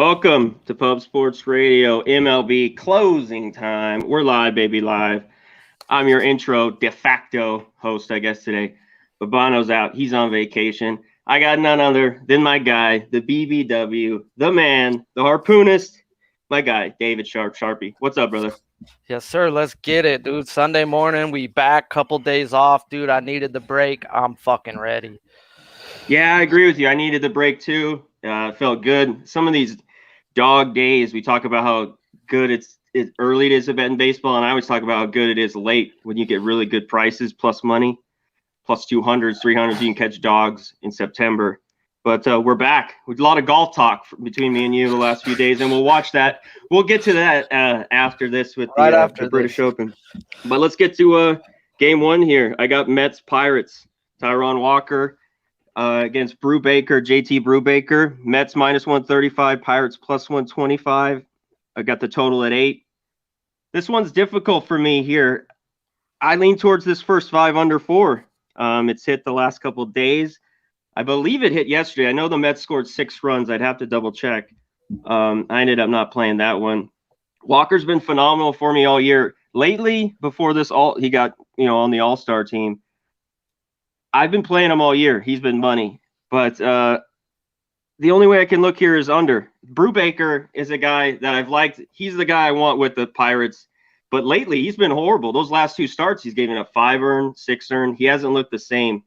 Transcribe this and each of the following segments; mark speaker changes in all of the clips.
Speaker 1: Welcome to Pub Sports Radio, MLB closing time. We're live, baby, live. I'm your intro de facto host, I guess, today. But Bono's out. He's on vacation. I got none other than my guy, the BBW, the man, the harpoonist, my guy, David Sharpie. What's up, brother?
Speaker 2: Yes, sir. Let's get it, dude. Sunday morning, we back. Couple days off, dude. I needed the break. I'm fucking ready.
Speaker 1: Yeah, I agree with you. I needed the break too. Felt good. Some of these dog days, we talk about how good it's early it is to bet in baseball, and I always talk about how good it is late when you get really good prices plus money, plus 200s, 300s. You can catch dogs in September. But we're back with a lot of golf talk between me and you the last few days, and we'll watch that. We'll get to that after this with the British Open. But let's get to game one here. I got Mets Pirates. Taijuan Walker against JT Brubaker. Mets minus 135, Pirates plus 125. I got the total at 8. This one's difficult for me here. I lean towards this first 5 under 4. It's hit the last couple of days. I believe it hit yesterday. I know the Mets scored 6 runs. I'd have to double check. I ended up not playing that one. Walker's been phenomenal for me all year. Lately, before this, he got on the All-Star team. I've been playing him all year. He's been money. But the only way I can look here is under. Brubaker is a guy that I've liked. He's the guy I want with the Pirates. But lately, he's been horrible. Those last 2 starts, he's given up 5 earned, 6 earned. He hasn't looked the same.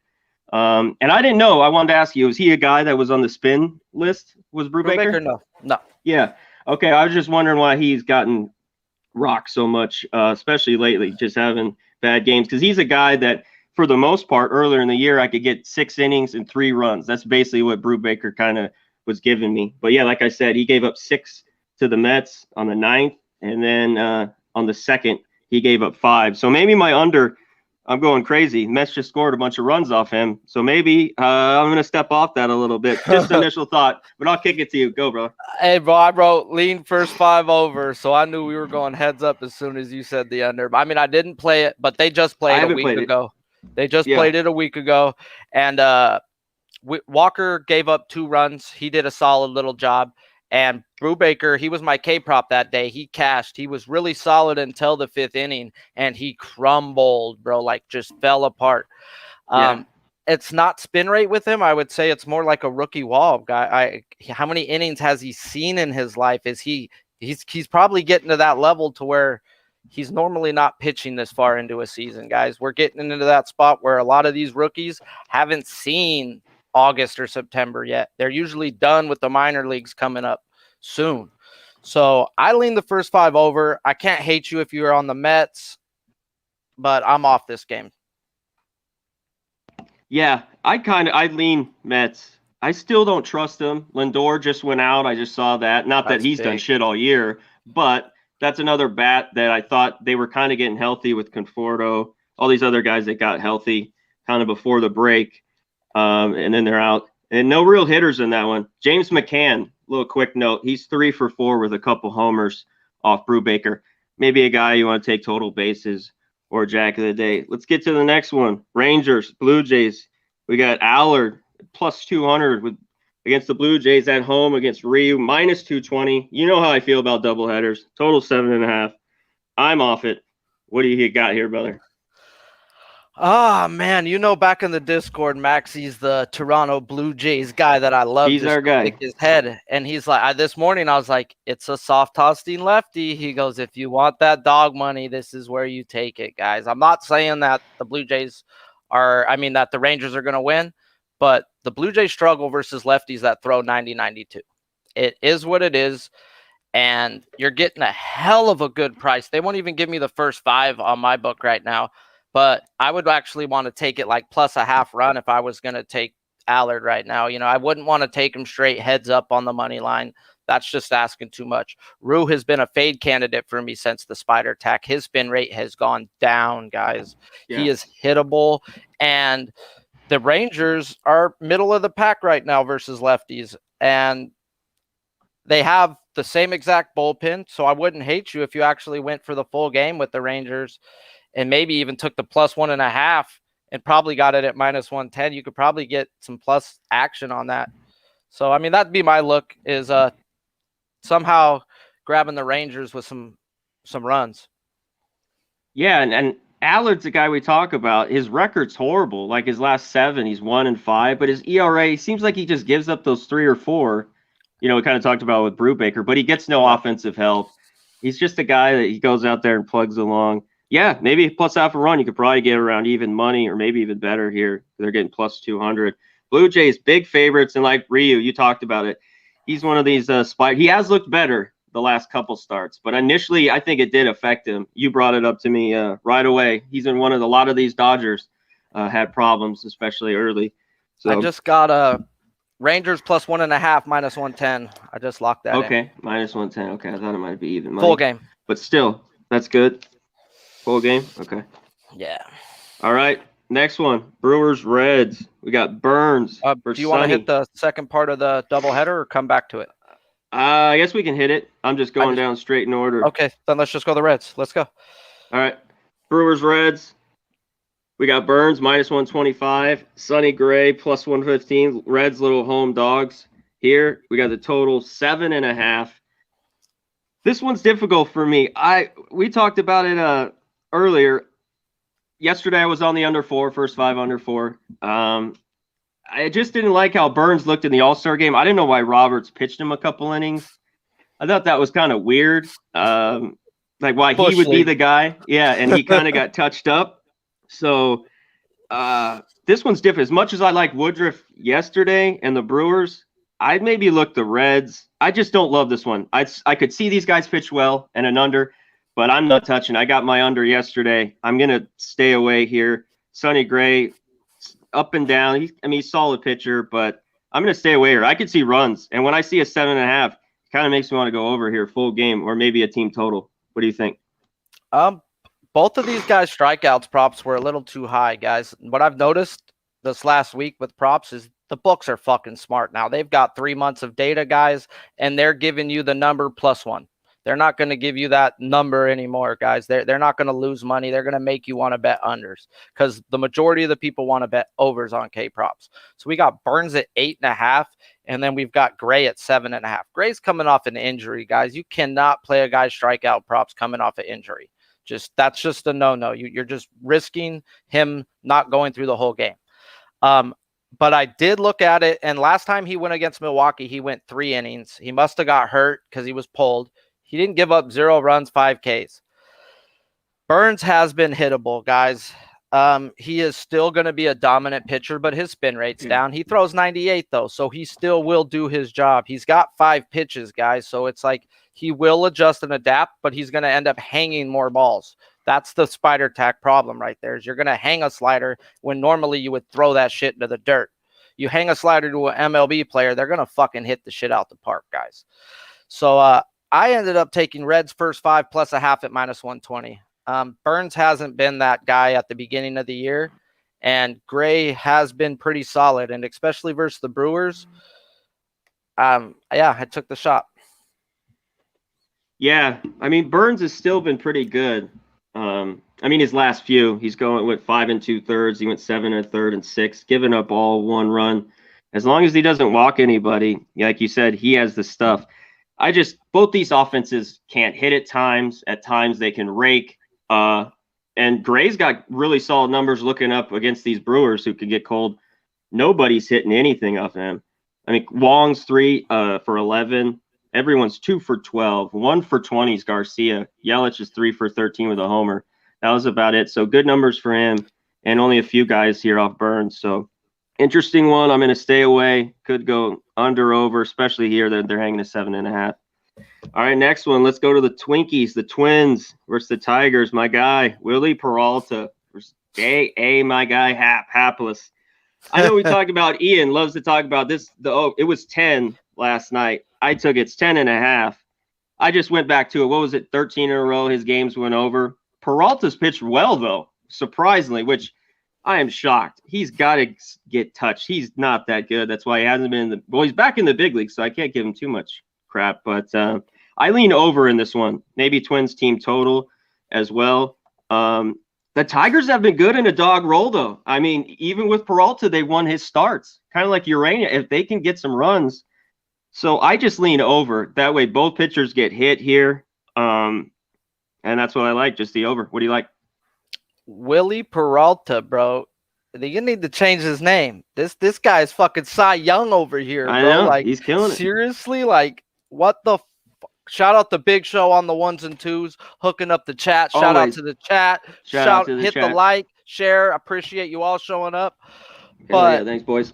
Speaker 1: And I didn't know. I wanted to ask you, was he a guy that was on the spin list? Was Brubaker?
Speaker 2: No.
Speaker 1: Yeah. Okay, I was just wondering why he's gotten rocked so much, especially lately, just having bad games. Because he's a guy that, for the most part, earlier in the year, I could get 6 innings and 3 runs. That's basically what Brubaker kind of was giving me. But yeah, like I said, he gave up 6 to the Mets on the 9th, and then on the 2nd, he gave up 5. So maybe my under, I'm going crazy. Mets just scored a bunch of runs off him. So maybe I'm going to step off that a little bit. Just initial thought, but I'll kick it to you. Go, bro.
Speaker 2: Hey, bro, I wrote lean first 5 over, so I knew we were going heads up as soon as you said the under. I mean, I didn't play it, but they just played a week ago. They just played it a week ago, and Walker gave up 2 runs. He did a solid little job. And Brubaker, he was my K-prop that day. He cashed. He was really solid until the 5th inning, and he crumbled, bro, like just fell apart. It's not spin rate with him. I would say it's more like a rookie wall guy. How many innings has he seen in his life? He's probably getting to that level to where he's normally not pitching this far into a season, guys. We're getting into that spot where a lot of these rookies haven't seen August or September yet. They're usually done with the minor leagues coming up soon. So I lean the first 5 over. I can't hate you if you're on the Mets, but I'm off this game.
Speaker 1: Yeah, I lean Mets. I still don't trust him. Lindor just went out. I just saw that. Not that he's done shit all year, but that's another bat that I thought they were kind of getting healthy with Conforto, all these other guys that got healthy kind of before the break, and then they're out. And no real hitters in that one. James McCann, little quick note, he's 3 for 4 with a couple homers off Brubaker. Maybe a guy you want to take total bases or Jack of the Day. Let's get to the next one. Rangers, Blue Jays. We got Allard plus 200 against the Blue Jays at home against Ryu, minus 220. You know how I feel about doubleheaders. Total 7.5. I'm off it. What do you got here, brother?
Speaker 2: Oh, man, back in the Discord, Maxie's the Toronto Blue Jays guy that I love.
Speaker 1: He's our guy.
Speaker 2: His head. And he's like, this morning I was like, it's a soft tossing lefty. He goes, if you want that dog money, this is where you take it, guys. I'm not saying that the Blue Jays that the Rangers are going to win, but the Blue Jays struggle versus lefties that throw 90-92. It is what it is. And you're getting a hell of a good price. They won't even give me the first 5 on my book right now. But I would actually want to take it like plus a half run if I was going to take Allard right now. I wouldn't want to take him straight heads up on the money line. That's just asking too much. Rue has been a fade candidate for me since the spider attack. His spin rate has gone down, guys. Yeah. He is hittable. And the Rangers are middle of the pack right now versus lefties. And they have the same exact bullpen. So I wouldn't hate you if you actually went for the full game with the Rangers and maybe even took the plus 1.5 and probably got it at minus 110. You could probably get some plus action on that. So, I mean, that'd be my look is somehow grabbing the Rangers with some runs.
Speaker 1: Yeah, and Allard's the guy we talk about. His record's horrible. Like his last 7, he's 1-5, but his ERA seems like he just gives up those 3 or 4. We kind of talked about with Brubaker, but he gets no offensive help. He's just a guy that he goes out there and plugs along. Yeah, maybe plus half a run, you could probably get around even money or maybe even better here. They're getting plus 200. Blue Jays, big favorites, and like Ryu, you talked about it. He's one of these he has looked better the last couple starts, but initially I think it did affect him. You brought it up to me right away. He's in a lot of these Dodgers had problems, especially early. So
Speaker 2: I just got Rangers plus 1.5 minus 110. I just locked that.
Speaker 1: Okay,
Speaker 2: in.
Speaker 1: minus 110. Okay, I thought it might be even money.
Speaker 2: Full game,
Speaker 1: but still, that's good. Full game. Okay.
Speaker 2: Yeah.
Speaker 1: All right. Next one, Brewers Reds. We got Burns.
Speaker 2: Do you want to hit the second part of the doubleheader or come back to it?
Speaker 1: I guess we can hit it. I'm just going down straight in order.
Speaker 2: Okay, then let's just go the Reds. Let's go.
Speaker 1: All right. Brewers Reds. We got Burns minus 125. Sonny Gray plus 115. Reds little home dogs. Here we got the total 7.5. This one's difficult for me. We talked about it earlier. Yesterday I was on the under 4, first 5 under 4. I just didn't like how Burns looked in the All-Star game. I didn't know why Roberts pitched him a couple innings. I thought that was kind of weird. Like why he would be the guy. Yeah, and he kind of got touched up. So this one's different. As much as I like Woodruff yesterday and the Brewers, I'd maybe look the Reds. I just don't love this one. I could see these guys pitch well and an under, but I'm not touching. I got my under yesterday. I'm going to stay away here. Sonny Gray, up and down. He's solid pitcher, but I'm going to stay away here. I could see runs. And when I see a 7.5, it kind of makes me want to go over here, full game, or maybe a team total. What do you think?
Speaker 2: Both of these guys' strikeouts props were a little too high, guys. What I've noticed this last week with props is the books are fucking smart now. They've got 3 months of data, guys, and they're giving you the number +1. They're not going to give you that number anymore, guys. They're not going to lose money. They're going to make you want to bet unders because the majority of the people want to bet overs on K props. So we got Burns at 8.5, and then we've got Gray at 7.5. Gray's coming off an injury, guys. You cannot play a guy's strikeout props coming off an injury. That's just a no-no. You're just risking him not going through the whole game. But I did look at it, and last time he went against Milwaukee, he went 3 innings. He must have got hurt because he was pulled. He didn't give up 0 runs, 5 Ks. Burns has been hittable, guys. He is still going to be a dominant pitcher, but his spin rate's down. He throws 98, though, so he still will do his job. He's got 5 pitches, guys, so it's like he will adjust and adapt, but he's going to end up hanging more balls. That's the spider tack problem right there, is you're going to hang a slider when normally you would throw that shit into the dirt. You hang a slider to an MLB player, they're going to fucking hit the shit out the park, guys. So I ended up taking Reds first 5 plus a half at minus 120. Burns hasn't been that guy at the beginning of the year, and Gray has been pretty solid, and especially versus the Brewers. Yeah, I took the shot.
Speaker 1: Yeah, I mean, Burns has still been pretty good. I mean, his last few, he's going with 5 2/3. He went 7 1/3 and 6, giving up all 1 run. As long as he doesn't walk anybody, like you said, he has the stuff. Both these offenses can't hit at times. At times they can rake. And Gray's got really solid numbers looking up against these Brewers who could get cold. Nobody's hitting anything off him. I mean, Wong's 3 for 11. Everyone's 2 for 12. 1 for 20 is Garcia. Yelich is 3 for 13 with a homer. That was about it. So good numbers for him, and only a few guys here off Burns. So interesting one. I'm going to stay away. Could go under, over, especially here. They're hanging a 7.5. All right, next one. Let's go to the Twinkies, the Twins versus the Tigers. My guy, Willie Peralta versus my guy, Hapless. I know we talked about Ian loves to talk about this. It was 10 last night. I took it's 10.5. I just went back to it. What was it? 13 in a row. His games went over. Peralta's pitched well, though, surprisingly, which I am shocked. He's got to get touched. He's not that good. That's why he hasn't been he's back in the big league, so I can't give him too much crap. But I lean over in this one. Maybe Twins team total as well. The Tigers have been good in a dog roll, though. I mean, even with Peralta, they won his starts. Kind of like Urania. If they can get some runs, So I just lean over. That way both pitchers get hit here. And that's what I like, just the over. What do you like?
Speaker 2: Willie Peralta, bro. You need to change his name. This guy is fucking Cy Young over here,
Speaker 1: I
Speaker 2: bro.
Speaker 1: know,
Speaker 2: Like,
Speaker 1: he's killing it.
Speaker 2: seriously, like, what the shout out to Big Show on the 1s and 2s, hooking up the chat. Shout out
Speaker 1: Always.
Speaker 2: to the chat.
Speaker 1: Shout out to the
Speaker 2: Hit
Speaker 1: chat.
Speaker 2: the like, share. Appreciate you all showing up.
Speaker 1: Hell yeah,
Speaker 2: But
Speaker 1: thanks, boys.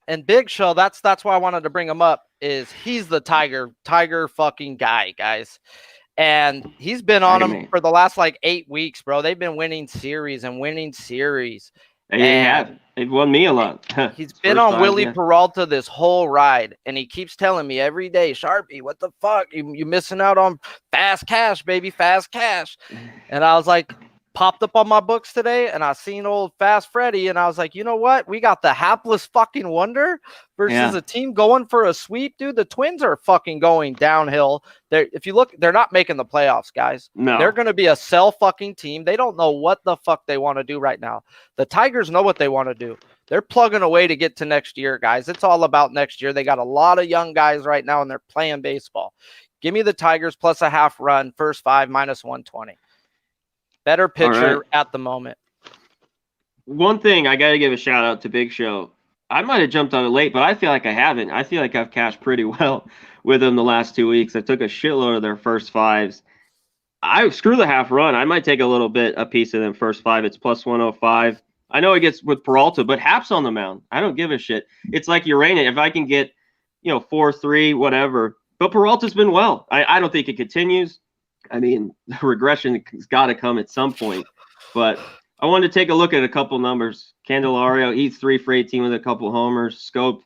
Speaker 2: and Big Show, that's why I wanted to bring him up. Is he's the Tiger fucking guy, guys. And he's been on them for the last like 8 weeks, bro. They've been winning series and winning series.
Speaker 1: They have. They've won me a lot.
Speaker 2: He's been on Willie Peralta this whole ride, and he keeps telling me every day, Sharpie, what the fuck? You missing out on fast cash, baby, fast cash. And I was like, popped up on my books today, and I seen old Fast Freddy, and I was like, you know what? We got the hapless fucking wonder versus a team going for a sweep, dude. The Twins are fucking going downhill. If you look, they're not making the playoffs, guys.
Speaker 1: No.
Speaker 2: They're going to be a sell fucking team. They don't know what the fuck they want to do right now. The Tigers know what they want to do. They're plugging away to get to next year, guys. It's all about next year. They got a lot of young guys right now, and they're playing baseball. Give me the Tigers plus a half run, first 5 minus 120. Better pitcher at the moment.
Speaker 1: One thing I got to give a shout out to Big Show. I might have jumped on it late, but I feel like I haven't. I feel like I've cashed pretty well with them the last 2 weeks. I took a shitload of their first 5s. I screw the half run. I might take a piece of them first 5. It's plus 105. I know it gets with Peralta, but half's on the mound. I don't give a shit. It's like Urania. If I can get, 4-3, whatever. But Peralta's been well. I don't think it continues. I mean, the regression has got to come at some point. But I wanted to take a look at a couple numbers. Candelario, he's 3 for 18 with a couple homers. Scope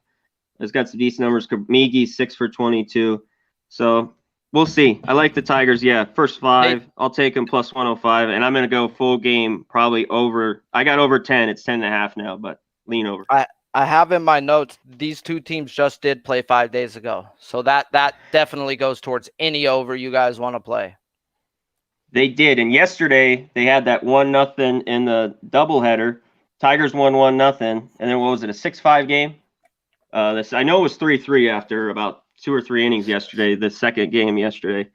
Speaker 1: has got some decent numbers. Miggy, 6 for 22. So we'll see. I like the Tigers. Yeah, first 5. I'll take them plus 105. And I'm going to go full game, probably over. I got over 10. It's 10.5 now, but lean over.
Speaker 2: I have in my notes, these two teams just did play 5 days ago. So that definitely goes towards any over you guys want to play.
Speaker 1: They did, and yesterday they had that 1-0 in the doubleheader. Tigers won 1-0, and then what was it, a 6-5 game? I know it was 3-3 after about 2 or 3 innings yesterday. The second game yesterday.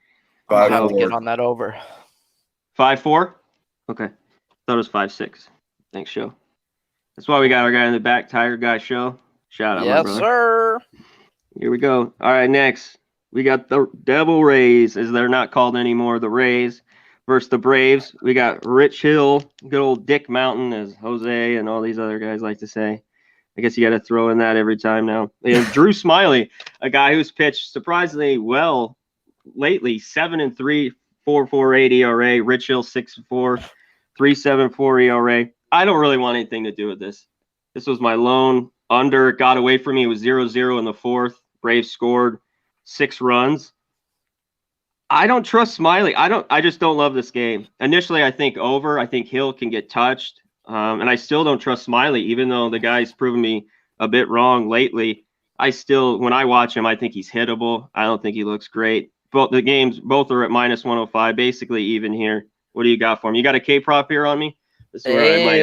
Speaker 2: I have to get on that over.
Speaker 1: 5-4. Okay, thought it was 5-6. Thanks, Show. That's why we got our guy in the back, Tiger Guy Show. Shout out, my brother. Yes, sir. Here we go. All right, next we got the Devil Rays, as they're not called anymore. The Rays versus the Braves. We got Rich Hill, good old Dick Mountain, as Jose and all these other guys like to say. I guess you got to throw in that every time now. Drew Smiley, a guy who's pitched surprisingly well lately. 7-3, 4.48 ERA. Rich Hill 6-4, 3.74 ERA. I don't really want anything to do with this. This was my lone under. It got away from me. It was 0-0 in the 4th. Braves scored 6 runs. I don't trust Smiley. I just don't love this game. Initially, I think over. I think Hill can get touched. And I still don't trust Smiley, even though the guy's proven me a bit wrong lately. When I watch him, I think he's hittable. I don't think he looks great. Both are at minus 105, basically even here. What do you got for him? You got a K prop here on me? This is where I might.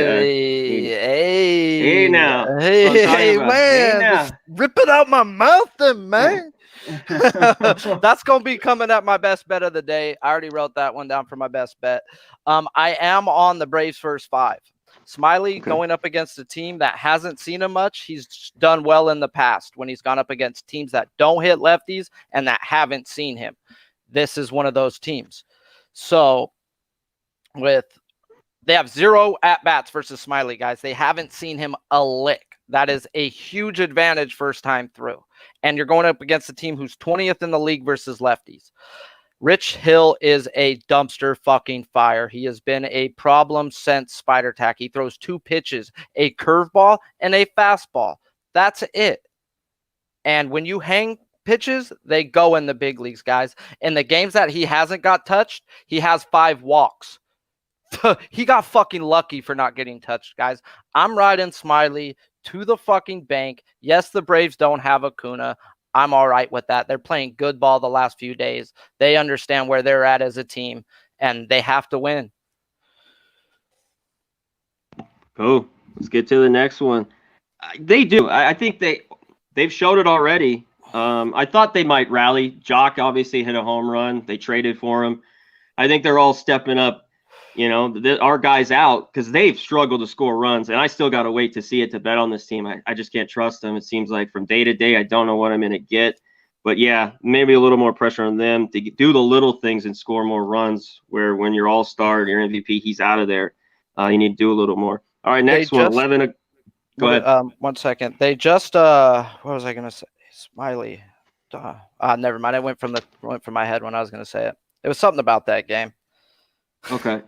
Speaker 1: Hey now.
Speaker 2: Hey man. Rip it out my mouth then, man. That's going to be coming at my best bet of the day. I already wrote that one down for my best bet. I am on the Braves first 5. Smiley going up against a team that hasn't seen him much. He's done well in the past when he's gone up against teams that don't hit lefties and that haven't seen him. This is one of those teams. So they have 0 at-bats versus Smiley, guys. They haven't seen him a lick. That is a huge advantage first time through. And you're going up against a team who's 20th in the league versus lefties. Rich Hill is a dumpster fucking fire. He has been a problem since Spider Tack. He throws 2 pitches, a curveball and a fastball. That's it. And when you hang pitches, they go in the big leagues, guys. In the games that he hasn't got touched, he has 5 walks. He got fucking lucky for not getting touched, guys. I'm riding Smiley to the fucking bank. Yes, the Braves don't have Acuna. I'm all right with that. They're playing good ball the last few days. They understand where they're at as a team, and they have to win.
Speaker 1: Let's get to the next one. They do. I think they've showed it already. I thought they might rally. Jock obviously hit a home run. They traded for him. I think they're all stepping up. Our guys out because they've struggled to score runs, and I still got to wait to see it to bet on this team. I just can't trust them. It seems like from day to day, I don't know what I'm going to get. But yeah, maybe a little more pressure on them to do the little things and score more runs. Where when you're all-star, your MVP, he's out of there. You need to do a little more. All right, next one, 11. Go ahead.
Speaker 2: 1 second. They just what was I going to say? Smiley. Never mind. It went from my head when I was going to say it. It was something about that game.
Speaker 1: Okay.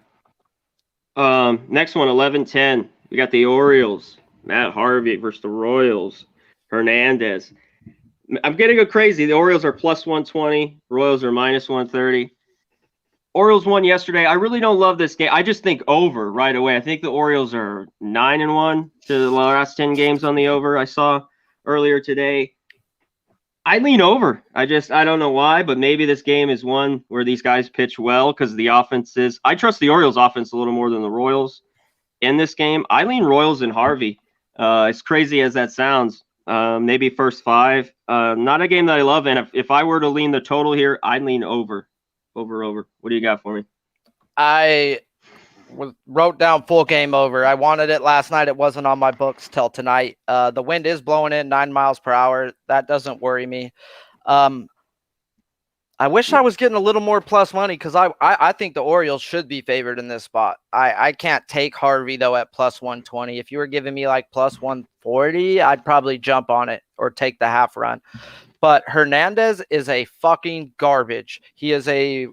Speaker 1: Next one, 11-10. We got the Orioles. Matt Harvey versus the Royals. Hernandez. I'm getting go crazy. The Orioles are plus 120. Royals are minus 130. Orioles won yesterday. I really don't love this game. I just think over right away. I think the Orioles are 9-1 to the last 10 games on the over I saw earlier today. I lean over. I don't know why, but maybe this game is one where these guys pitch well because the offenses. I trust the Orioles offense a little more than the Royals in this game. I lean Royals and Harvey. As crazy as that sounds, maybe first 5. Not a game that I love, and if I were to lean the total here, I'd lean over. Over. What do you got for me?
Speaker 2: I wrote down full game over. I wanted it last night. It wasn't on my books till tonight. The wind is blowing in 9 miles per hour. That doesn't worry me. I wish I was getting a little more plus money because I think the Orioles should be favored in this spot. I can't take Harvey, though, at plus 120. If you were giving me like plus 140, I'd probably jump on it or take the half run. But Hernandez is a fucking garbage. He's a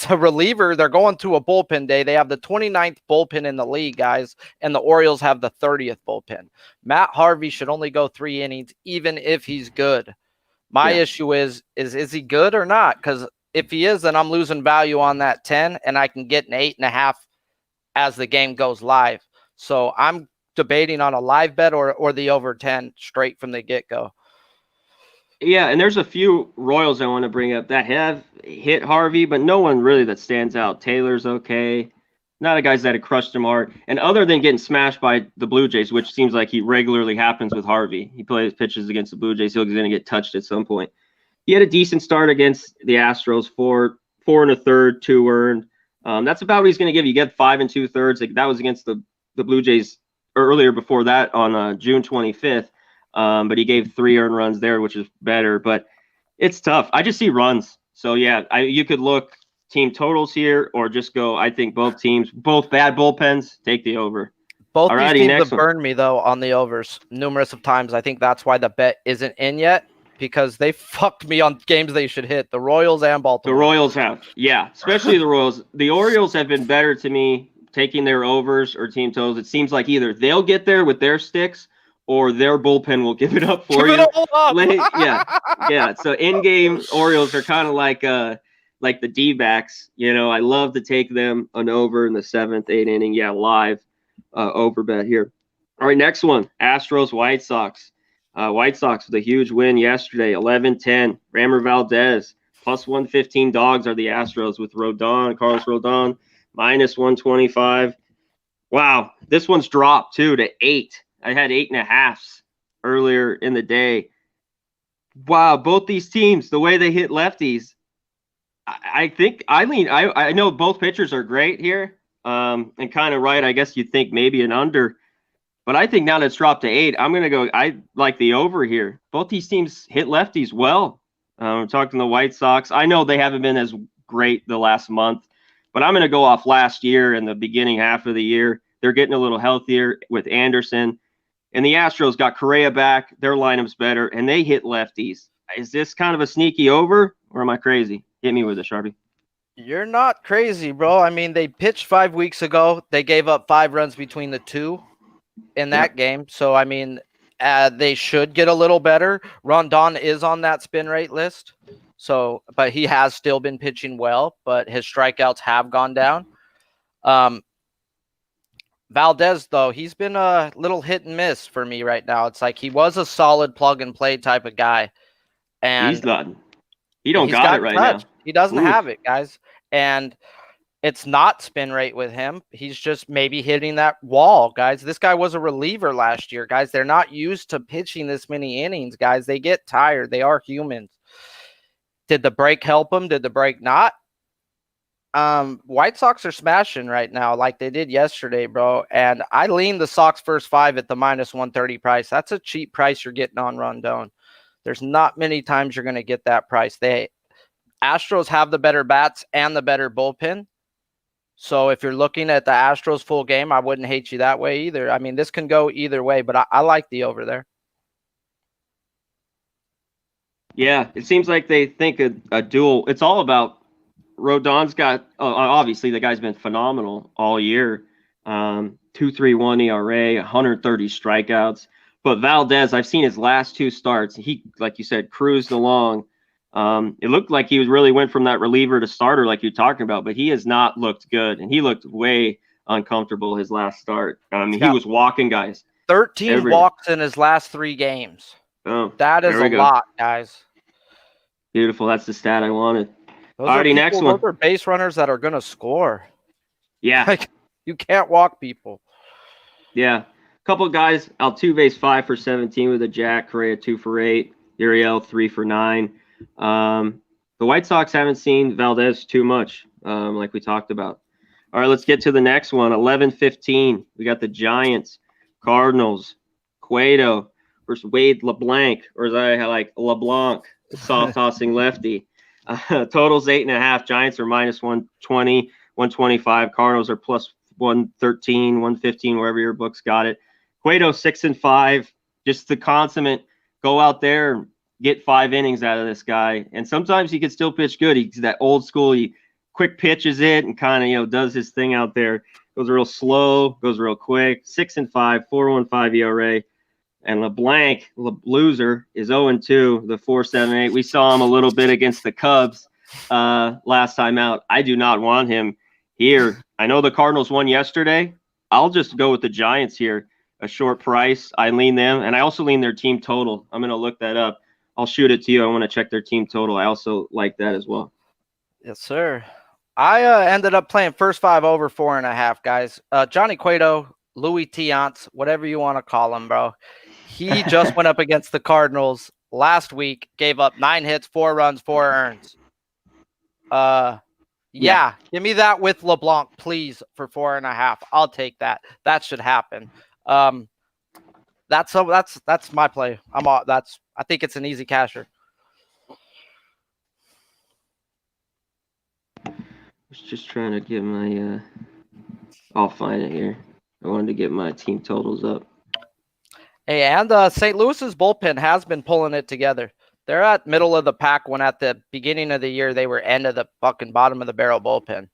Speaker 2: reliever. They're going to a bullpen day. They have the 29th bullpen in the league, guys, and the Orioles have the 30th bullpen. Matt Harvey should only go 3 innings, even if he's good. My issue is he good or not? Because if he is, then I'm losing value on that 10, and I can get an 8.5 as the game goes live. So I'm debating on a live bet or the over 10 straight from the get-go.
Speaker 1: Yeah, and there's a few Royals I want to bring up that have hit Harvey, but no one really that stands out. Taylor's okay. Not a guys that have crushed him hard. And other than getting smashed by the Blue Jays, which seems like he regularly happens with Harvey. He plays pitches against the Blue Jays. He's going to get touched at some point. He had a decent start against the Astros, 4 1/3, 2 earned. That's about what he's going to give. You get 5 2/3. Like that was against the Blue Jays earlier before that on June 25th. But he gave 3 earned runs there, which is better. But it's tough. I just see runs. So, yeah, you could look team totals here or just go, I think both teams, both bad bullpens, take the over.
Speaker 2: Both these teams have burned me, though, on the overs numerous of times. I think that's why the bet isn't in yet because they fucked me on games they should hit. The Royals and Baltimore.
Speaker 1: The Royals have. Yeah, especially the Royals. The Orioles have been better to me taking their overs or team totals. It seems like either they'll get there with their sticks or their bullpen will give it up for you. Yeah. So in-game Orioles are kind of like the D-backs. I love to take them an over in the 7th, 8th inning. Yeah, live over bet here. All right, next one, Astros, White Sox. White Sox with a huge win yesterday, 11-10. Rammer Valdez, plus 115 dogs are the Astros with Carlos Rodon, minus 125. Wow, this one's dropped, too, to 8. I had 8.5s earlier in the day. Wow, both these teams, the way they hit lefties, I think I know both pitchers are great here, and kind of right. I guess you'd think maybe an under, but I think now that it's dropped to 8, I'm gonna go. I like the over here. Both these teams hit lefties well. I'm talking the White Sox. I know they haven't been as great the last month, but I'm gonna go off last year and the beginning half of the year. They're getting a little healthier with Anderson. And the Astros got Correa back. Their lineup's better, and they hit lefties. Is this kind of a sneaky over, or am I crazy? Hit me with it, Sharpie.
Speaker 2: You're not crazy, bro. I mean, they pitched 5 weeks ago. They gave up 5 runs between the two in that game. So, I mean, they should get a little better. Rondon is on that spin rate list. So, but he has still been pitching well, but his strikeouts have gone down. Valdez, though, he's been a little hit and miss for me right now. It's like he was a solid plug and play type of guy. And
Speaker 1: he's not. He don't got it right now.
Speaker 2: He doesn't have it, guys. And It's not spin rate with him. He's just maybe hitting that wall, guys. This guy was a reliever last year, guys. They're not used to pitching this many innings, guys. They get tired. They are humans. Did the break help him? Did the break not? White Sox are smashing right now like they did yesterday, bro. And I lean the Sox first 5 at the minus 130 price. That's a cheap price you're getting on Rondon. There's not many times you're going to get that price. Astros have the better bats and the better bullpen. So if you're looking at the Astros full game, I wouldn't hate you that way either. I mean, this can go either way, but I like the over there.
Speaker 1: Yeah, it seems like they think a duel. It's all about Rodon's got obviously the guy's been phenomenal all year. 2.31 ERA, 130 strikeouts. But Valdez, I've seen his last 2 starts. He, like you said, cruised along. It looked like he really went from that reliever to starter, like you're talking about, but he has not looked good, and he looked way uncomfortable his last start. He was walking guys.
Speaker 2: 13
Speaker 1: everywhere.
Speaker 2: Walks in his last 3 games.
Speaker 1: Oh,
Speaker 2: that is a lot, guys.
Speaker 1: Beautiful. That's the stat I wanted.
Speaker 2: Next one. Those are base runners that are going to score.
Speaker 1: Yeah.
Speaker 2: Like, you can't walk people.
Speaker 1: Yeah. A couple of guys, Altuve's 5 for 17 with a jack, Correa 2 for 8, Uriel 3 for 9. The White Sox haven't seen Valdez too much, like we talked about. All right, let's get to the next one. 11:15. We got the Giants, Cardinals, Cueto versus Wade LeBlanc, or as I like LeBlanc, soft tossing lefty. Totals 8.5. Giants are minus 120, 125. Cardinals are plus 113, 115, wherever your books got it. Cueto 6-5. Just the consummate. Go out there, get 5 innings out of this guy, and sometimes he can still pitch good. He's that old school. He quick pitches it and kind of does his thing out there. Goes real slow, goes real quick. 6-5, 4.15 ERA. And LeBlanc, loser, is 0-2, the 4.78. We saw him a little bit against the Cubs last time out. I do not want him here. I know the Cardinals won yesterday. I'll just go with the Giants here. A short price. I lean them, and I also lean their team total. I'm going to look that up. I'll shoot it to you. I want to check their team total. I also like that as well.
Speaker 2: Yes, sir. I ended up playing first 5 over 4.5, guys. Johnny Cueto, Louis Tiant, whatever you want to call him, bro. He just went up against the Cardinals last week, gave up 9 hits, 4 runs, 4 earns. Yeah, give me that with LeBlanc, please, for 4.5. I'll take that. That should happen. That's my play. I think it's an easy casher.
Speaker 1: I was just trying to get my I'll find it here. I wanted to get my team totals up.
Speaker 2: Hey, and St. Louis's bullpen has been pulling it together. They're at middle of the pack when at the beginning of the year they were end of the fucking bottom of the barrel bullpen.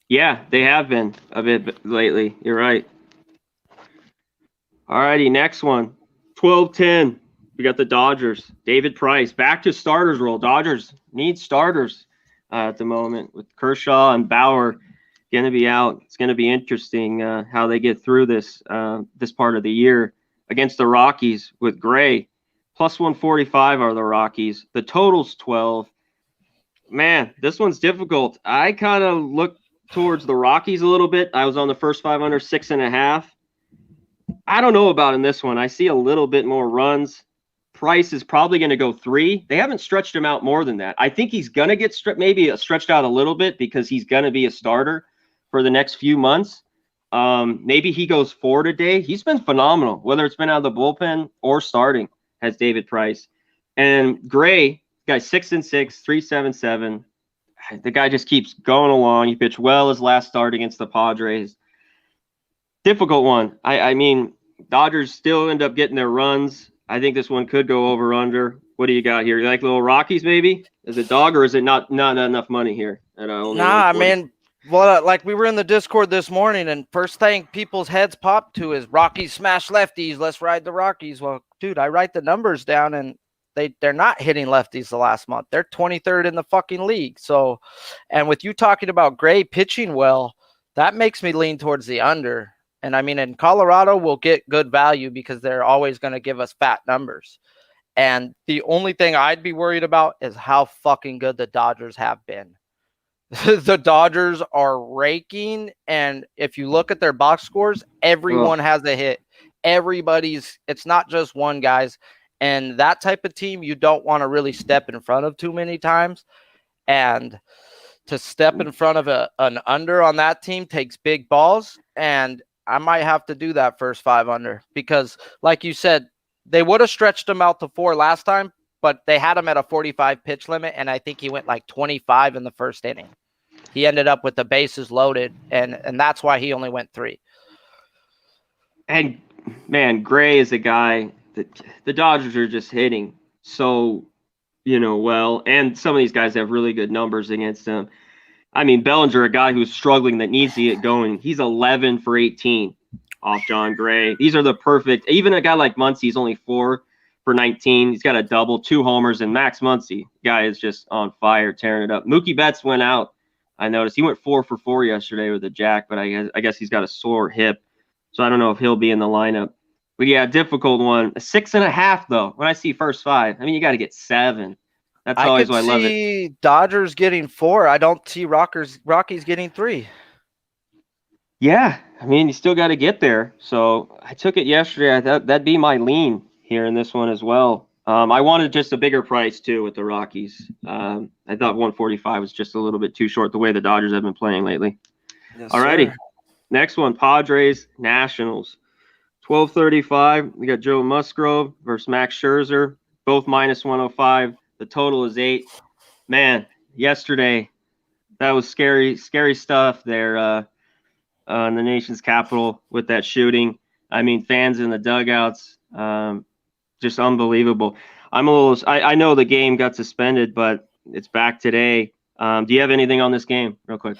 Speaker 1: Yeah, they have been a bit lately. You're right. All righty, next one. 12-10. We got the Dodgers. David Price back to starters role. Dodgers need starters at the moment with Kershaw and Bauer going to be out. It's going to be interesting how they get through this part of the year against the Rockies with Gray. Plus 145 are the Rockies. The total's 12. Man, this one's difficult. I kind of look towards the Rockies a little bit. I was on the first 5 under 6.5. I don't know about in this one. I see a little bit more runs. Price is probably going to go 3. They haven't stretched him out more than that. I think he's going to get maybe stretched out a little bit because he's going to be a starter for the next few months. Maybe he goes 4 today. He's been phenomenal, whether it's been out of the bullpen or starting, has David Price. And Gray, guy 6-6, 3.77. The guy just keeps going along. He pitched well his last start against the Padres. Difficult one. I mean, Dodgers still end up getting their runs. I think this one could go over under. What do you got here? You like little Rockies maybe? Is it dog or is it not enough money here?
Speaker 2: I mean, well, like we were in the Discord this morning, and first thing people's heads pop to is Rockies smash lefties. Let's ride the Rockies. Well, dude, I write the numbers down, and they're not hitting lefties the last month. They're 23rd in the fucking league. So, and with you talking about Gray pitching well, that makes me lean towards the under. And I mean, in Colorado, we'll get good value because they're always going to give us fat numbers. And the only thing I'd be worried about is how fucking good the Dodgers have been. The Dodgers are raking, and if you look at their box scores, everyone has a hit. It's not just one, guys. And that type of team, you don't want to really step in front of too many times. And to step in front of an under on that team takes big balls. And I might have to do that first 5 under because, like you said, they would have stretched him out to 4 last time, but they had him at a 45 pitch limit. And I think he went like 25 in the first inning. He ended up with the bases loaded, and that's why he only went 3.
Speaker 1: And man, Gray is a guy that the Dodgers are just hitting so, well. And some of these guys have really good numbers against them. I mean, Bellinger, a guy who's struggling that needs to get going. He's 11 for 18 off John Gray. These are the perfect. Even a guy like Muncy, he's only 4 for 19. He's got a double, 2 homers, and Max Muncy, guy is just on fire, tearing it up. Mookie Betts went out. I noticed he went 4 for 4 yesterday with a jack, but I guess he's got a sore hip, so I don't know if he'll be in the lineup. But yeah, difficult one. A 6.5 though. When I see first 5, I mean you got to get 7. That's always why I love it.
Speaker 2: I see Dodgers getting 4. I don't see Rockies getting 3.
Speaker 1: Yeah, I mean you still got to get there. So I took it yesterday. I thought that'd be my lean here in this one as well. I wanted just a bigger price too with the Rockies. I thought 145 was just a little bit too short the way the Dodgers have been playing lately.
Speaker 2: Yes,
Speaker 1: alrighty,
Speaker 2: sir.
Speaker 1: Next one, Padres Nationals. 12:35. We got Joe Musgrove versus Max Scherzer, both minus 105. The total is 8. Man, yesterday that was scary stuff there in the nation's capital with that shooting. I mean, fans in the dugouts. Just unbelievable. I know the game got suspended, but it's back today. Do you have anything on this game real quick?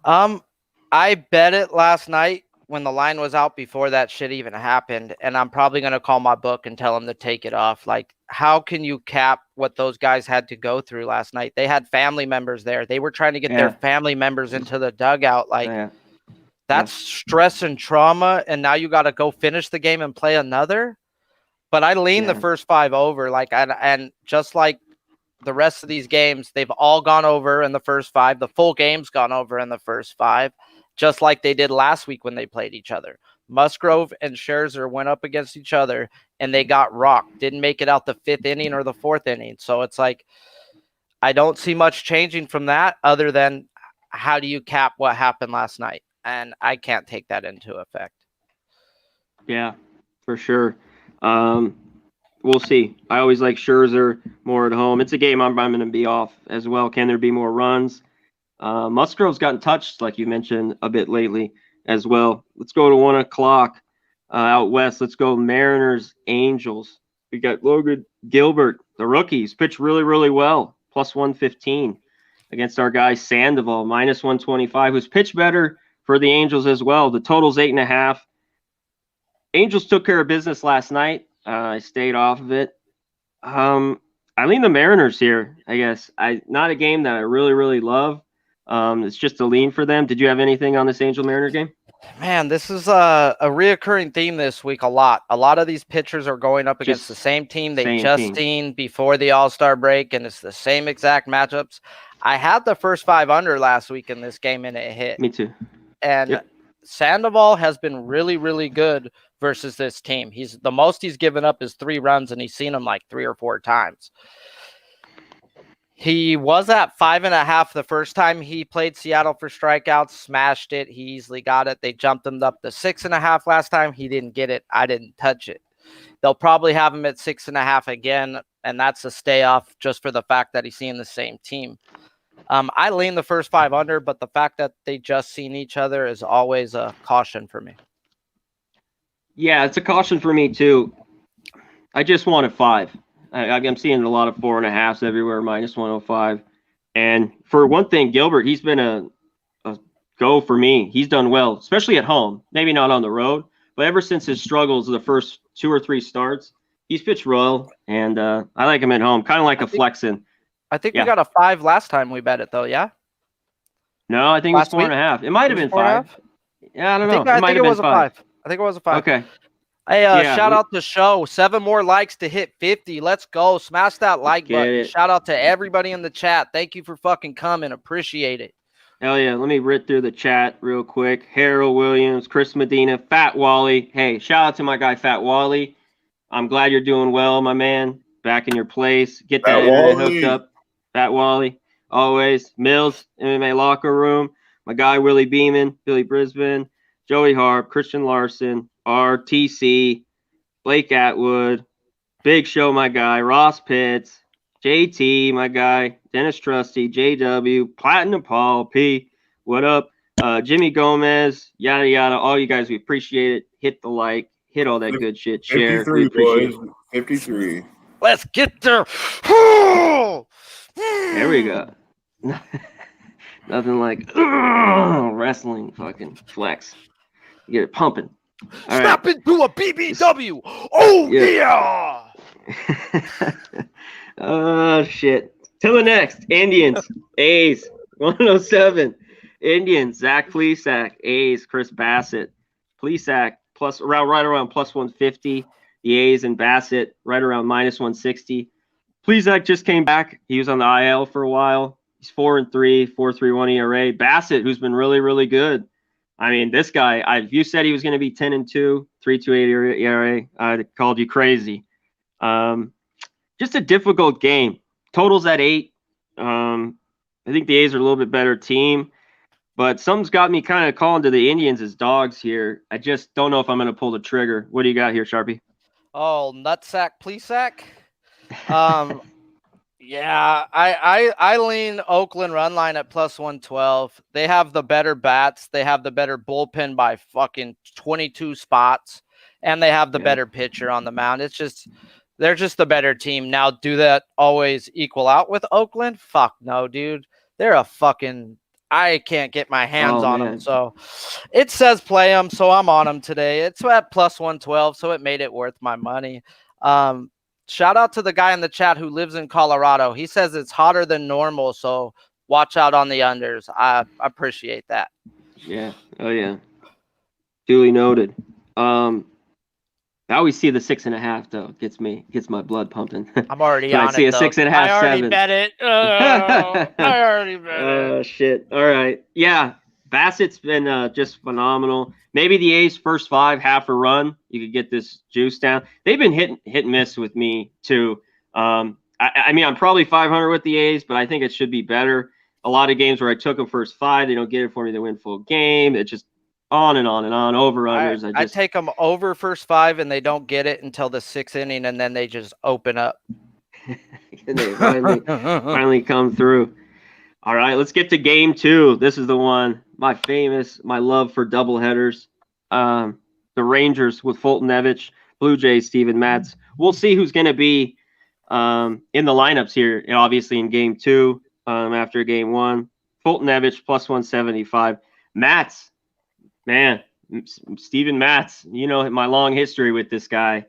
Speaker 2: I bet it last night when the line was out before that shit even happened. And I'm probably going to call my book and tell them to take it off. Like, how can you cap what those guys had to go through last night? They had family members there. They were trying to get their family members into the dugout. Like, that's stress and trauma. And now you got to go finish the game and play another. But I lean the first 5 over, and just like the rest of these games, they've all gone over in the first 5. The full game's gone over in the first 5, just like they did last week when they played each other. Musgrove and Scherzer went up against each other, and they got rocked. Didn't make it out the 5th inning or the 4th inning. So it's like I don't see much changing from that other than how do you cap what happened last night? And I can't take that into effect.
Speaker 1: Yeah, for sure. We'll see. I always like Scherzer more at home. It's a game I'm going to be off as well. Can there be more runs? Musgrove's gotten touched, like you mentioned, a bit lately as well. Let's go to 1 o'clock out west. Let's go Mariners, Angels. We got Logan Gilbert, the rookies, pitched really, really well. Plus 115 against our guy Sandoval, minus 125, who's pitched better for the Angels as well. The total's 8.5. Angels took care of business last night. I stayed off of it. I lean the Mariners here, I guess. Not a game that I really, really love. It's just a lean for them. Did you have anything on this Angel-Mariner game?
Speaker 2: Man, this is a reoccurring theme this week a lot. A lot of these pitchers are going up against the same team they seen before the All-Star break, and it's the same exact matchups. I had the first 5 under last week in this game, and it hit.
Speaker 1: Me too.
Speaker 2: And Sandoval has been really, really good versus this team. The most he's given up is 3 runs, and he's seen them like 3 or 4 times. He was at 5.5 the first time he played Seattle for strikeouts, smashed it. He easily got it. They jumped him up to 6.5 last time. He didn't get it. I didn't touch it. They'll probably have him at 6.5 again, and that's a stay off just for the fact that he's seeing the same team. I lean the first 5 under, but the fact that they just seen each other is always a caution for me.
Speaker 1: Yeah, it's a caution for me too. I just want a 5. I'm seeing a lot of 4.5s everywhere, minus 105. And for one thing, Gilbert, he's been a go for me. He's done well, especially at home. Maybe not on the road, but ever since his struggles the first 2 or 3 starts, he's pitched well, and I like him at home, kind of like a flexin.
Speaker 2: I think we got a 5 last time we bet it, though, yeah?
Speaker 1: No, I think it was 4.5. It might have been 5. Yeah, I don't know.
Speaker 2: I think it was a 5. I think it was a 5.
Speaker 1: Okay.
Speaker 2: Hey,
Speaker 1: Yeah,
Speaker 2: shout out to show. 7 more likes to hit 50. Let's go. Smash that like button.
Speaker 1: it.
Speaker 2: Shout out to everybody in the chat. Thank you for fucking coming. Appreciate it.
Speaker 1: Hell yeah. Let me rip through the chat real quick. Harold Williams, Chris Medina, Fat Wally. Hey, shout out to my guy, Fat Wally. I'm glad you're doing well, my man. Back in your place. Get that internet hooked up. Fat Wally. Always. Mills, MMA Locker Room. My guy, Willie Beeman, Billy Brisbane, Joey Harp, Christian Larson, RTC, Blake Atwood, Big Show, my guy, Ross Pitts, JT, my guy, Dennis Trusty, JW, Platinum Paul, P, what up? Jimmy Gomez, yada yada. All you guys, we appreciate it. Hit the like, hit all that good shit, share.
Speaker 3: 53,
Speaker 1: We appreciate
Speaker 3: boys. 53.
Speaker 2: Let's get there.
Speaker 1: There we go. Nothing like wrestling fucking flex. Get it pumping. All
Speaker 2: Snap into a BBW. Oh, yeah.
Speaker 1: Oh, shit. Till the next. Indians. A's. 107. Indians. Zach Plesac. A's. Chris Bassett. Plesac plus right around plus 150. The A's and Bassett right around minus 160. Plesac just came back. He was on the IL for a while. He's 4-3, 4.31 ERA. Bassett, who's been really, really good. I mean, this guy, if you said he was going to be 10-2, 3.28 ERA, I'd called you crazy. Just a difficult game. Totals at 8. I think the A's are a little bit better team, but something's got me kind of calling to the Indians as dogs here. I just don't know if I'm going to pull the trigger. What do you got here, Sharpie?
Speaker 2: Oh, nutsack, Plesac. Yeah, I lean Oakland run line at plus 112. They have the better bats. They have the better bullpen by fucking 22 spots, and they have the better pitcher on the mound. It's just they're just the better team. Now, do that always equal out with Oakland? Fuck no, dude. They're a fucking I can't get my hands on them. So it says play them, so I'm on them today. It's at plus 112, so it made it worth my money. Shout out to the guy in the chat who lives in Colorado. He says it's hotter than normal, so watch out on the unders. I appreciate that.
Speaker 1: Yeah. Oh, yeah. Duly noted. I always see the 6.5 though. Gets my blood pumping.
Speaker 2: I'm already on it.
Speaker 1: I see a 6.5.
Speaker 2: I already bet it. I already bet it.
Speaker 1: Oh shit! All right. Yeah, Bassett's been just phenomenal. Maybe the A's first 5, half a run, you could get this juice down. They've been hit and miss with me too. I mean, I'm probably 500 with the A's, but I think it should be better. A lot of games where I took them first 5, they don't get it for me. They win full game. It's just on and on and on. Over-unders.
Speaker 2: I take them over first 5, and they don't get it until the 6th inning, and then they just open up.
Speaker 1: And they finally come through. All right, let's get to game 2. This is the one, my love for doubleheaders. The Rangers with Fulton Evich, Blue Jays, Steven Matz. We'll see who's going to be in the lineups here, obviously in game 2 after game 1. Fulton Evich plus 175. Matz, man, Steven Matz, you know my long history with this guy.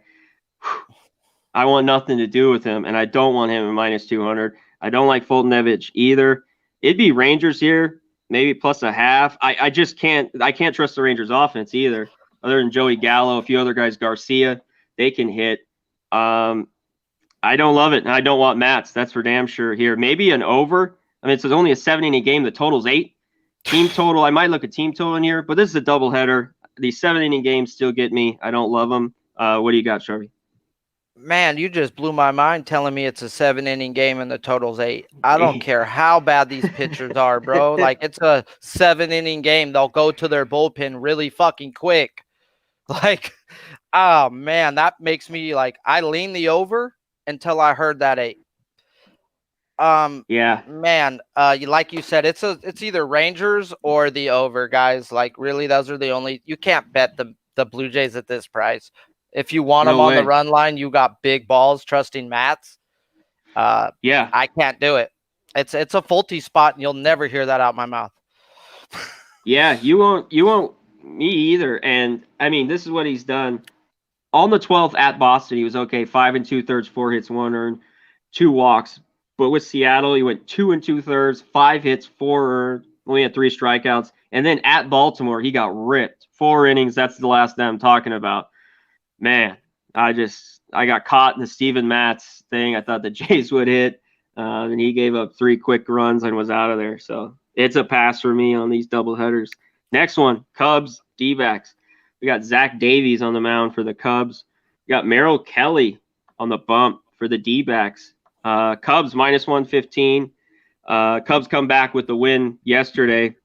Speaker 1: I want nothing to do with him, and I don't want him at minus 200. I don't like Fulton Evich either. It'd be Rangers here, maybe plus a half. I just can't trust the Rangers offense either. Other than Joey Gallo, a few other guys, Garcia, they can hit. I don't love it, and I don't want Matz. That's for damn sure here. Maybe an over. I mean, it's only a 7-inning game. The total's 8. Team total, I might look at team total in here, but this is a doubleheader. These 7-inning games still get me. I don't love them. What do you got, Sharpie?
Speaker 2: Man, you just blew my mind telling me it's a 7-inning game and the total's 8. I don't care how bad these pitchers are, bro. Like, it's a 7-inning game. They'll go to their bullpen really fucking quick. Like, oh, man, that makes me, like, I lean the over until I heard that 8.
Speaker 1: Yeah.
Speaker 2: Man, like you said, it's either Rangers or the over, guys. Like, really, those are the only – you can't bet the Blue Jays at this price. If you want them on the run line, you got big balls trusting Matz.
Speaker 1: Yeah.
Speaker 2: I can't do it. It's a Fulte spot, and you'll never hear that out my mouth.
Speaker 1: Yeah, you won't me either. And, I mean, this is what he's done. On the 12th at Boston, he was okay, 5 2/3, 4 hits, 1 earned, 2 walks. But with Seattle, he went 2 2/3, 5 hits, 4 earned, only had 3 strikeouts. And then at Baltimore, he got ripped. 4 innings, that's the last that I'm talking about. Man, I got caught in the Steven Matz thing. I thought the Jays would hit, and he gave up 3 quick runs and was out of there. So it's a pass for me on these doubleheaders. Next one, Cubs, D-backs. We got Zach Davies on the mound for the Cubs. We got Merrill Kelly on the bump for the D-backs. Cubs minus 115. Cubs come back with the win yesterday.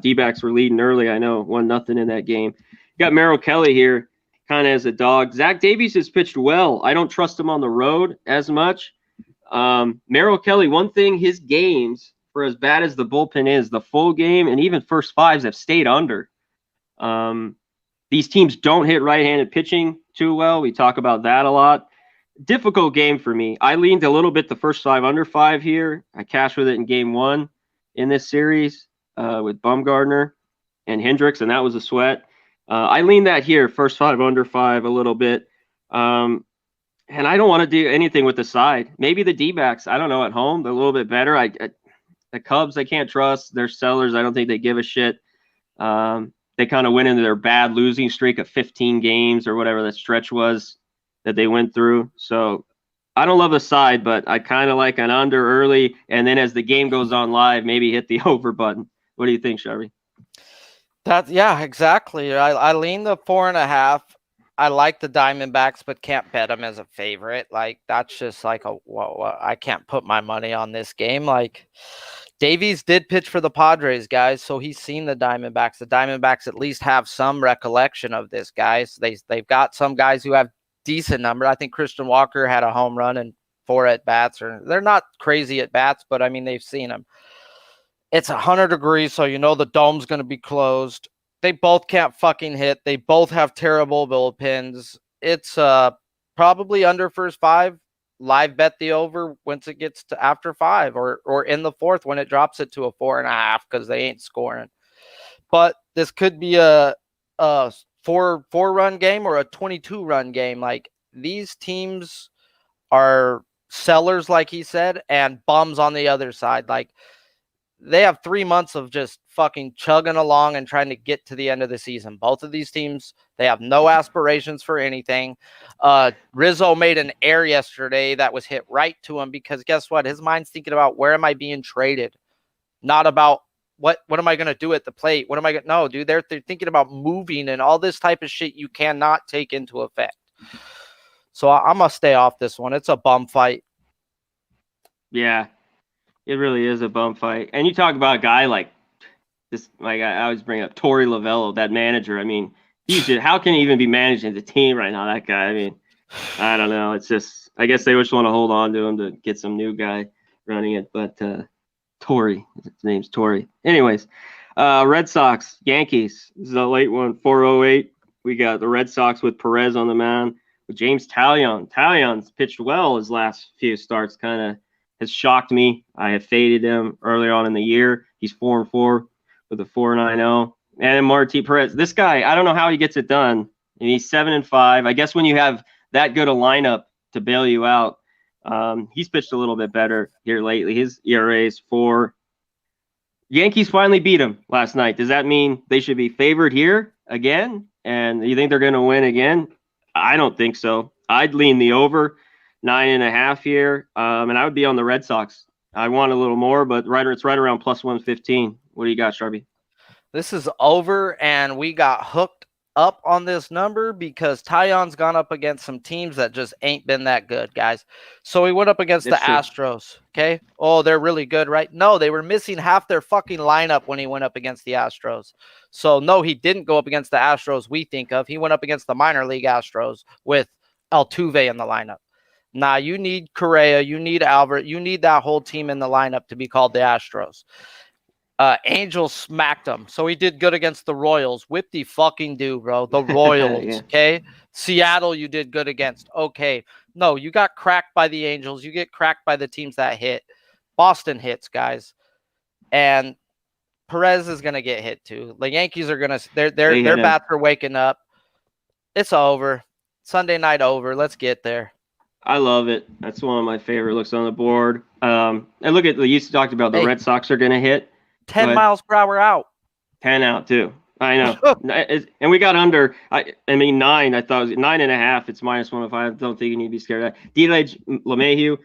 Speaker 1: D-backs were leading early. I know 1-0 in that game. Got Merrill Kelly here, kind of as a dog. Zach Davies has pitched well. I don't trust him on the road as much. Merrill Kelly, one thing, his games, for as bad as the bullpen is, the full game and even first fives have stayed under. These teams don't hit right-handed pitching too well. We talk about that a lot. Difficult game for me. I leaned a little bit the first 5 under 5 here. I cashed with it in game 1 in this series with Bumgarner and Hendricks, and that was a sweat. I leaned that here, first 5 under 5 a little bit. And I don't want to do anything with the side. Maybe the D-backs, I don't know, at home, they're a little bit better. The Cubs, I can't trust. They're sellers. I don't think they give a shit. They kind of went into their bad losing streak of 15 games or whatever that stretch was that they went through. So I don't love the side, but I kind of like an under early. And then as the game goes on live, maybe hit the over button. What do you think, Sharpie?
Speaker 2: Yeah, exactly. I lean the 4.5. I like the Diamondbacks, but can't bet them as a favorite. Like, that's just like I can't put my money on this game. Like, Davies did pitch for the Padres, guys, so he's seen the Diamondbacks. The Diamondbacks at least have some recollection of this, guys. They've got some guys who have decent number. I think Christian Walker had a home run and 4 at bats. Or they're not crazy at bats, but I mean, they've seen them. It's 100 degrees, so you know the dome's going to be closed. They both can't fucking hit. They both have terrible bullpens. It's probably under first 5. Live bet the over once it gets to after 5 or in the 4th when it drops it to a 4.5 because they ain't scoring. But this could be a 4-run game or a 22-run game. Like, these teams are sellers, like he said, and bums on the other side. Like, they have 3 months of just fucking chugging along and trying to get to the end of the season. Both of these teams, they have no aspirations for anything. Rizzo made an error yesterday that was hit right to him because guess what? His mind's thinking about where am I being traded, not about what am I going to do at the plate? What am I going to? No, dude, they're thinking about moving and all this type of shit you cannot take into effect. So I'm going to stay off this one. It's a bum fight.
Speaker 1: Yeah. It really is a bum fight. And you talk about a guy like this, like I always bring up Torey Lovello, that manager. I mean, how can he even be managing the team right now, that guy? I mean, I don't know. It's just, I guess they just want to hold on to him to get some new guy running it. But Torey, his name's Torey. Anyways, Red Sox, Yankees. This is a late one, 4:08. We got the Red Sox with Perez on the mound with James Taillon. Taillon's pitched well his last few starts, kind of has shocked me. I have faded him earlier on in the year. He's 4-4 with a 4.90. And Martí Perez, this guy, I don't know how he gets it done. And he's 7-5. I guess when you have that good a lineup to bail you out, he's pitched a little bit better here lately. His ERA is 4. Yankees finally beat him last night. Does that mean they should be favored here again? And you think they're going to win again? I don't think so. I'd lean the over. 9.5 here, and I would be on the Red Sox. I want a little more, but it's right around plus 115. What do you got, Sharpie?
Speaker 2: This is over, and we got hooked up on this number because Taillon's gone up against some teams that just ain't been that good, guys. So he went up against the Astros, okay? Oh, they're really good, right? No, they were missing half their fucking lineup when he went up against the Astros. So, no, he didn't go up against the Astros we think of. He went up against the minor league Astros with Altuve in the lineup. Nah, you need Correa, you need Albert, you need that whole team in the lineup to be called the Astros. Angels smacked them, so he did good against the Royals. Whip the fucking do, bro. The Royals, yeah. Okay? Seattle, you did good against. Okay. No, you got cracked by the Angels. You get cracked by the teams that hit. Boston hits, guys. And Perez is going to get hit, too. The Yankees are going to – their bats are waking up. It's over. Sunday night over. Let's get there.
Speaker 1: I love it. That's one of my favorite looks on the board. And you talked about the Red Sox are going to hit.
Speaker 2: 10 miles per hour out.
Speaker 1: 10 out, too. I know. And we got under, I mean, 9. I thought it was 9.5. It's -105. I don't think you need to be scared of that. DJ LeMahieu,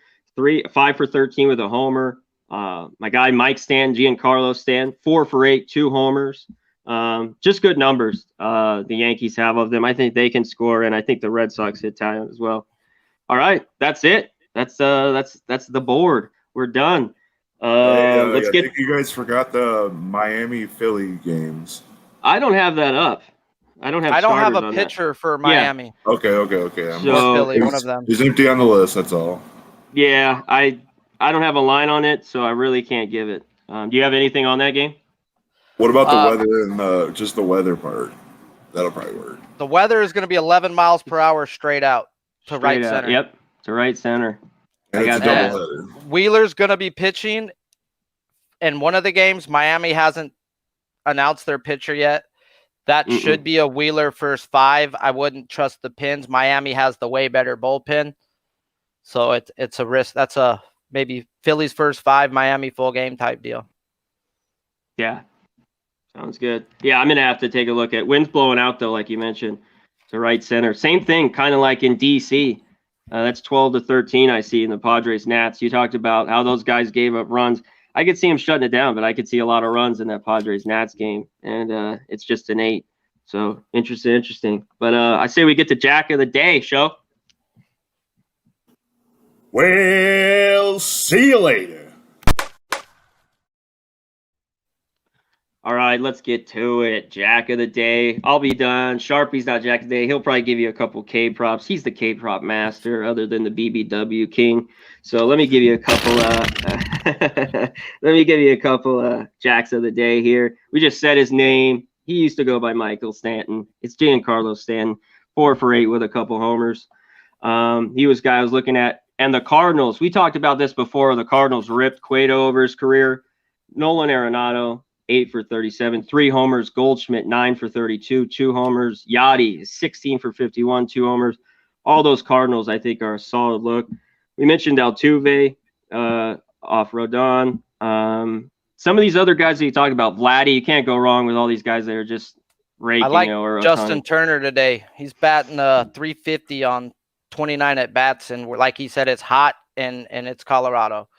Speaker 1: 5 for 13 with a homer. My guy Mike Stan, Giancarlo Stan, 4 for 8, 2 homers. Just good numbers the Yankees have of them. I think they can score, and I think the Red Sox hit talent as well. All right, that's it. That's the board. We're done.
Speaker 3: I think you guys forgot the Miami Philly games.
Speaker 1: I don't have that up. I don't have
Speaker 2: a pitcher for Miami.
Speaker 3: Yeah. Okay.
Speaker 2: Philly, one of them.
Speaker 3: He's empty on the list. That's all.
Speaker 1: Yeah, I don't have a line on it, so I really can't give it. Do you have anything on that game?
Speaker 3: What about the weather and just the weather part? That'll probably work.
Speaker 2: The weather is going to be 11 miles per hour straight out to right center.
Speaker 1: Yep, to right center.
Speaker 3: And it's a doubleheader.
Speaker 2: Wheeler's going to be pitching in one of the games. Miami hasn't announced their pitcher yet. That should be a Wheeler first 5. I wouldn't trust the pins. Miami has the way better bullpen. So it's a risk. That's a maybe Phillies first 5, Miami full game type deal.
Speaker 1: Yeah. Sounds good. Yeah, I'm going to have to take a look at wind's blowing out, though, like you mentioned, to right center. Same thing, kind of like in D.C. That's 12-13 I see in the Padres Nats. You talked about how those guys gave up runs. I could see them shutting it down, but I could see a lot of runs in that Padres Nats game, and it's just an 8. So interesting. But I say we get to Jack of the Day, show.
Speaker 3: Well, see you later.
Speaker 1: All right, let's get to it. Jack of the Day. I'll be done. Sharpie's not Jack of the Day. He'll probably give you a couple K props. He's the K prop master, other than the BBW king. So let me give you a couple. Jacks of the Day here. We just said his name. He used to go by Michael Stanton. It's Giancarlo Stanton. 4 for 8 with a couple homers. He was guy I was looking at. And the Cardinals. We talked about this before. The Cardinals ripped Cueto over his career. Nolan Arenado. 8 for 37, 3 homers. Goldschmidt, 9 for 32, 2 homers. Yachty, 16 for 51, 2 homers. All those Cardinals, I think, are a solid look. We mentioned Altuve off Rodon. Some of these other guys that you talked about, Vladdy, you can't go wrong with all these guys that are just raking.
Speaker 2: I like Justin Turner today. He's batting 350 on 29 at bats, and like he said, it's hot and it's Colorado.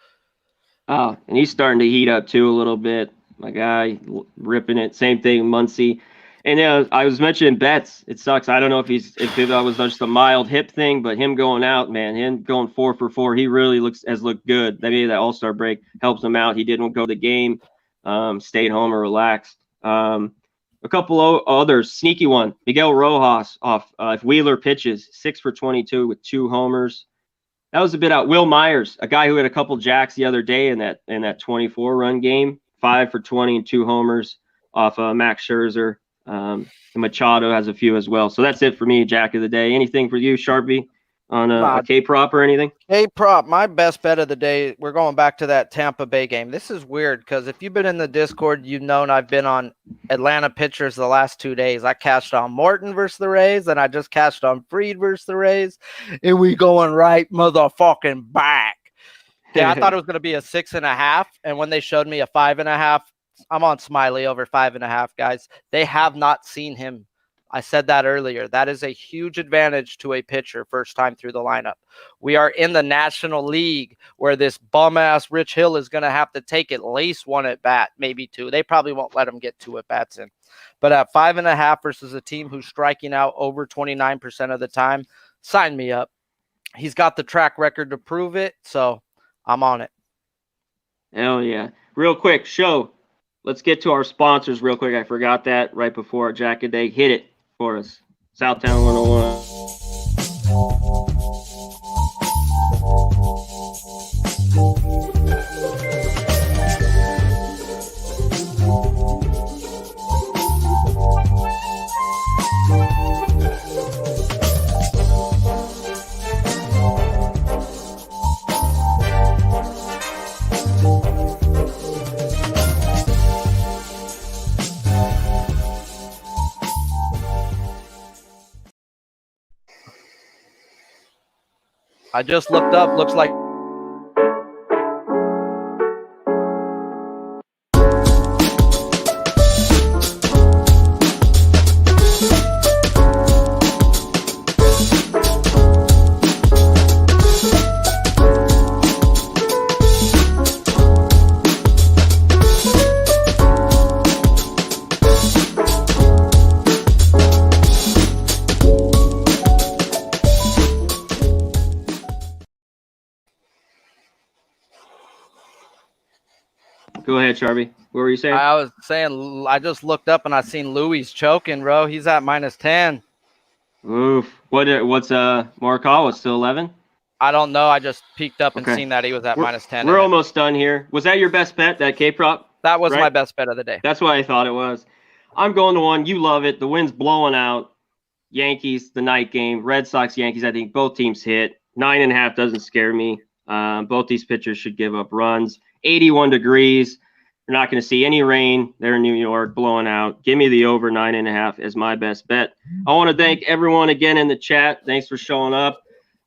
Speaker 1: Oh, and he's starting to heat up too a little bit. My guy ripping it. Same thing, Muncy. And I was mentioning Betts. It sucks. I don't know if that was just a mild hip thing, but him going out, man, him going 4 for 4, he really has looked good. Maybe that All-Star break helps him out. He didn't go to the game, stayed home or relaxed. A couple others, sneaky one. Miguel Rojas off if Wheeler pitches, 6 for 22 with 2 homers. That was a bit out. Will Myers, a guy who had a couple jacks the other day in that 24-run game. 5 for 20 and 2 homers off Max Scherzer. And Machado has a few as well. So that's it for me, Jack of the Day. Anything for you, Sharpie, on a K-prop or anything?
Speaker 2: K-prop, my best bet of the day, we're going back to that Tampa Bay game. This is weird because if you've been in the Discord, you've known I've been on Atlanta pitchers the last 2 days. I cashed on Morton versus the Rays, and I just cashed on Fried versus the Rays, and we going right motherfucking back. Yeah, I thought it was going to be a 6.5, and when they showed me a 5.5, I'm on Smiley over 5.5, guys. They have not seen him. I said that earlier. That is a huge advantage to a pitcher first time through the lineup. We are in the National League where this bum-ass Rich Hill is going to have to take at least 1 at bat, maybe 2. They probably won't let him get 2 at bats in. But at 5.5 versus a team who's striking out over 29% of the time, sign me up. He's got the track record to prove it, so I'm on it.
Speaker 1: Hell yeah. Real quick, show. Let's get to our sponsors real quick. I forgot that right before Jack a Day. Hit it for us. Southtown 101.
Speaker 2: I just looked up. Looks like
Speaker 1: Go ahead, Sharpie. What were you saying?
Speaker 2: I was saying I just looked up and I seen Louis choking, bro. He's at -10.
Speaker 1: Oof. What's Morikawa still 11?
Speaker 2: I don't know. I just peeked up and seen that he was at -10.
Speaker 1: We're almost done here. Was that your best bet, that K-prop?
Speaker 2: That was my best bet of the day.
Speaker 1: That's what I thought it was. I'm going to one. You love it. The wind's blowing out. Yankees, the night game. Red Sox, Yankees. I think both teams hit. 9.5 doesn't scare me. Both these pitchers should give up runs. 81 degrees. You're not going to see any rain. They're in New York, blowing out. Give me the over 9.5 as my best bet. I want to thank everyone again in the chat. Thanks for showing up.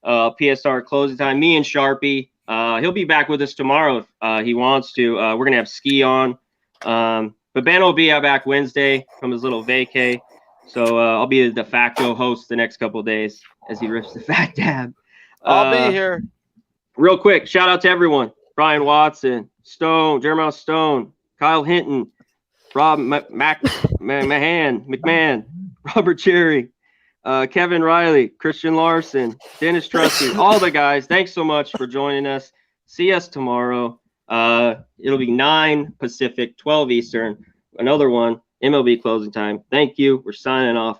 Speaker 1: PSR closing time. Me and Sharpie. He'll be back with us tomorrow if he wants to. We're going to have Ski on. But Ben will be back Wednesday from his little vacay. So I'll be the de facto host the next couple of days as he rips the fat dab.
Speaker 2: I'll be here.
Speaker 1: Real quick, shout out to everyone. Brian Watson, Stone, Jeremiah Stone, Kyle Hinton, Rob McMahon, Robert Cherry, Kevin Riley, Christian Larson, Dennis Trusty, all the guys. Thanks so much for joining us. See us tomorrow. It'll be 9 Pacific, 12 Eastern. Another one, MLB closing time. Thank you. We're signing off.